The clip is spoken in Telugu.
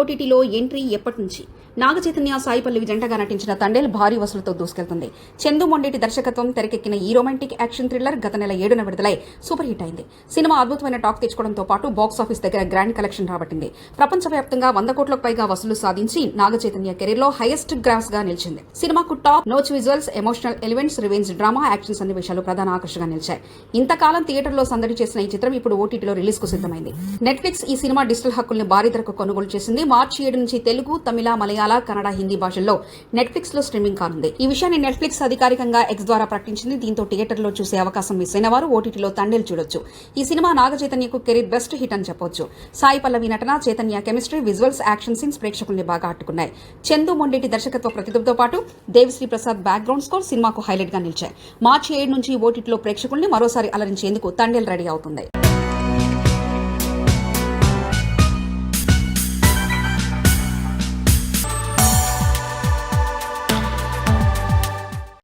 ఓటీటీలో ఎంట్రీ ఎప్పటి నుంచి? నాగ చైతన్య, సాయి పల్లవి జంటగా నటించిన తండేల్ భారీ వసూలుతో దూసుకెళ్తుంది. చందు మొండేటి దర్శకత్వం తెరకెక్కిన ఈ రొమాంటిక్ యాక్షన్ థ్రిల్లర్ గత నెల 7న విడుదలై సూపర్ హిట్ అయింది. సినిమా అద్భుతమైన టాక్ తెచ్చుకోవడంతో పాటు బాక్సాఫీస్ దగ్గర గ్రాండ్ కలెక్షన్ రాబట్టింది. ప్రపంచవ్యాప్తంగా 100 కోట్లకు పైగా వసూలు సాధించి నాగ చైతన్య కెరీర్ లో హైయెస్ట్ గ్రాస్ గా నిలిచింది. సినిమాకు top notch visuals, emotional elements, revenge drama, action సన్నివేశాలు ప్రధాన ఆకర్షణగా నిలిచాయి. ఇంతకాలం థియేటర్లో సందడి చేసిన ఈ చిత్రం ఇప్పుడు ఓటీటీలో రిలీజ్ కు సిద్ధమైంది. నెట్ఫ్లిక్స్ ఈ సినిమా డిజిటల్ హక్కుల్ని భారీ ధరకు కొనుగోలు చేసింది. మార్చి 7 నుంచి తెలుగు, తమిళ, మలయాళ, కన్నడ, హిందీ భాషల్లో నెట్ఫ్లిక్స్ లో స్ట్రీమింగ్ కానుంది. ఈ విషయాన్ని నెట్ఫ్లిక్స్ అధికారికంగా ఎక్స్ ద్వారా ప్రకటించింది. దీంతో థియేటర్లో చూసే అవకాశం మిస్ అయిన వారు ఓటీటీలో తండేల్ చూడొచ్చు. ఈ సినిమా నాగ చైతన్యకు కెరీర్ బెస్ట్ హిట్ అని చెప్పొచ్చు. సాయి పల్లవి నటన, Chaitanya chemistry, visuals, action scenes ప్రేక్షకుల్ని బాగా ఆట్టుకున్నాయి. చందు మొండేటి దర్శకత్వ ప్రతిభతో పాటు దేవిశ్రీ ప్రసాద్ బ్యాక్గ్రౌండ్ స్కోర్ సినిమాకు హైలైట్ గా నిలిచాయి. మార్చి 7 నుంచి ఓటీటీలో ప్రేక్షకుల్ని మరోసారి అలరించేందుకు తండేల్ రెడీ అవుతుంది.